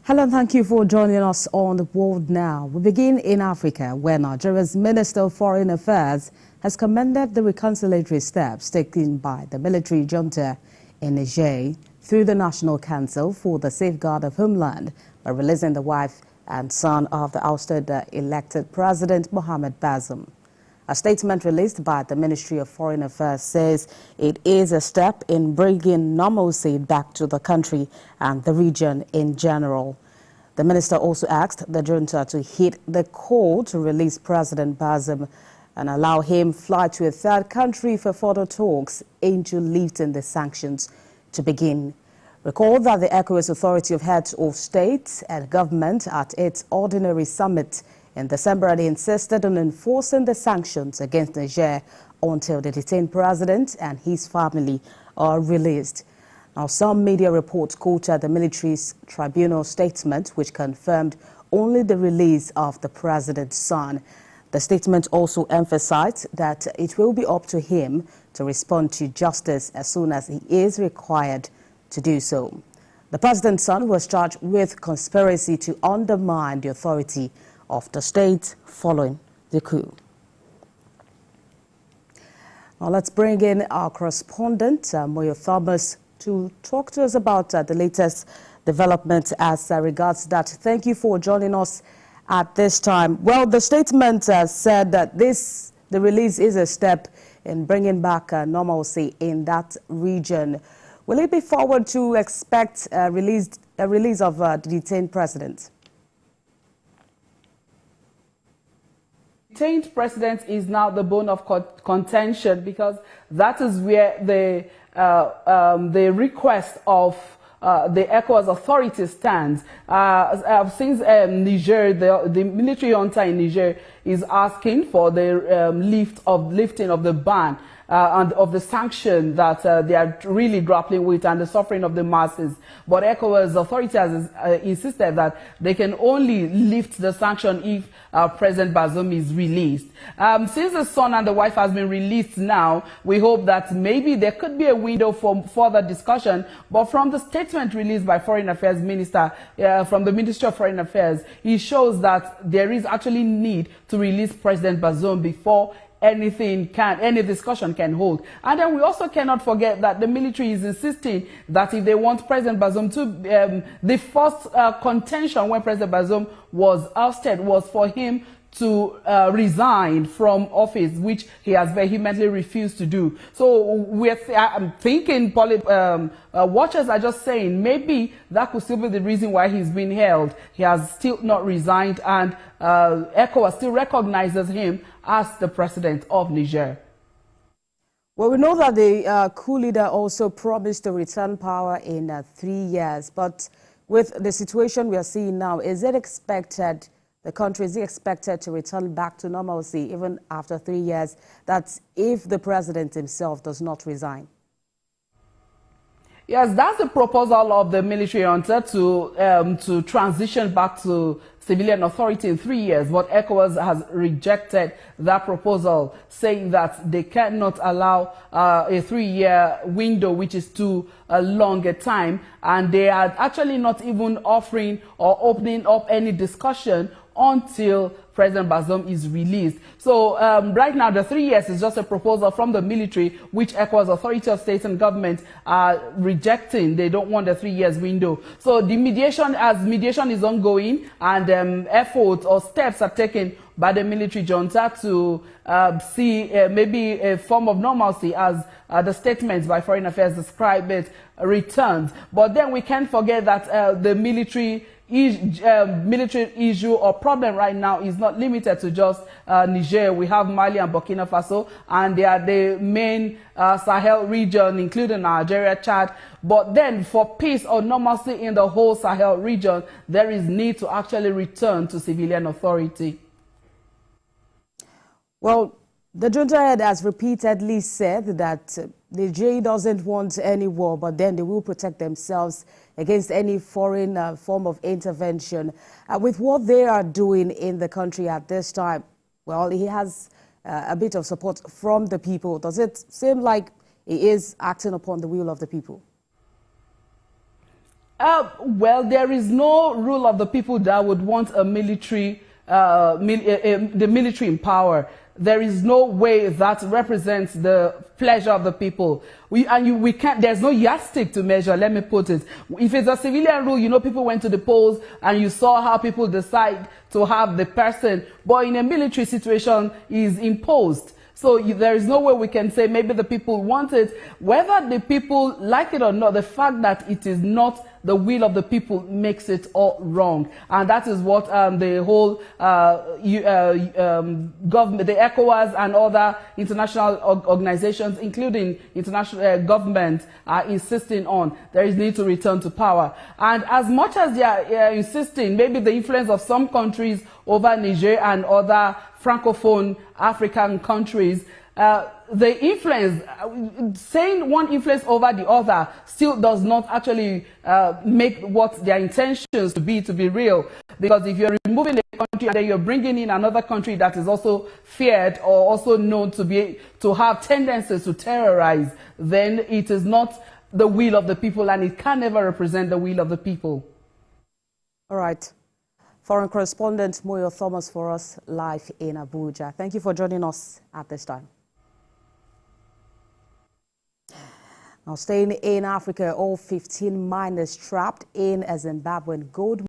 Hello and thank you for joining us on The World Now. We begin in Africa, where Nigeria's Minister of Foreign Affairs has commended the reconciliatory steps taken by the military junta in Niger through the National Council for the Safeguard of Homeland by releasing the wife and son of the ousted elected President Mohamed Bazoum. A statement released by the Ministry of Foreign Affairs says it is a step in bringing normalcy back to the country and the region in general. The minister also asked the junta to heed the call to release President Bazoum and allow him fly to a third country for further talks into lifting the sanctions to begin. Recall that the ECOWAS Authority of Heads of State and Government at its ordinary summit in December insisted on enforcing the sanctions against Niger until the detained president and his family are released. Now, some media reports quoted the military's tribunal statement, which confirmed only the release of the president's son. The statement also emphasized that it will be up to him to respond to justice as soon as he is required to do so. The president's son was charged with conspiracy to undermine the authority of the state following the coup. Now let's bring in our correspondent, Moyo Thomas, to talk to us about the latest development as regards that. Thank you for joining us at this time. Well, the statement said that the release is a step in bringing back normalcy in that region. Will it be forward to expect a release of the detained president? Detained president is now the bone of contention, because that is where the request of the ECOWAS authority stands. Since Niger, the military junta in Niger is asking for the lifting of the ban and of the sanction that they are really grappling with and the suffering of the masses. But ECOWAS authority has insisted that they can only lift the sanction if President Bazoum is released. Since the son and the wife has been released now, we hope that maybe there could be a window for further discussion. But from the statement released by Foreign Affairs Minister, from the Ministry of Foreign Affairs, it shows that there is actually need to release President Bazoum before any discussion can hold. And then we also cannot forget that the military is insisting that if they want President Bazoum to, the first contention when President Bazoum was ousted was for him to resign from office, which he has vehemently refused to do. So I'm thinking, watchers are just saying maybe that could still be the reason why he's been held. He has still not resigned, and ECOWAS still recognizes him as the president of Niger. Well, we know that the coup leader also promised to return power in 3 years. But with the situation we are seeing now, is it expected, the country is expected to return back to normalcy even after 3 years? That's if the president himself does not resign. Yes, that's the proposal of the military junta to transition back to civilian authority in 3 years. But ECOWAS has rejected that proposal, saying that they cannot allow a 3-year window, which is too long a time. And they are actually not even offering or opening up any discussion until President Bazoum is released. So right now, the 3 years is just a proposal from the military, which ECOWAS authority of state and government are rejecting. They don't want a 3 years window. So the mediation is ongoing, and efforts or steps are taken by the military junta to see maybe a form of normalcy, as the statements by Foreign Affairs describe it, returns. But then we can't forget that the military issue or problem right now is not limited to just Niger. We have Mali and Burkina Faso, and they are the main Sahel region, including Nigeria, Chad. But then for peace or normalcy in the whole Sahel region, there is need to actually return to civilian authority. Well, the junta head has repeatedly said that Niger doesn't want any war, but then they will protect themselves against any foreign form of intervention. With what they are doing in the country at this time, well, he has a bit of support from the people. Does it seem like he is acting upon the will of the people? Well, there is no rule of the people that would want a military, the military in power. There is no way that represents the pleasure of the people. We can't, there's no yardstick to measure, let me put it. If it's a civilian rule, you know, people went to the polls and you saw how people decide to have the person. But in a military situation, is imposed. So there is no way we can say maybe the people want it. Whether the people like it or not, the fact that it is not the will of the people makes it all wrong. And that is what the whole government, the ECOWAS and other international organizations, including international government, are insisting on. There is need to return to power. And as much as they are insisting, maybe the influence of some countries over Niger and other Francophone African countries, the influence, saying one influence over the other still does not actually make what their intentions to be real. Because if you're removing a country and then you're bringing in another country that is also feared or also known to have tendencies to terrorize, then it is not the will of the people and it can never represent the will of the people. All right. Foreign correspondent Moyo Thomas for us live in Abuja. Thank you for joining us at this time. Now, staying in Africa, all 15 miners trapped in a Zimbabwean gold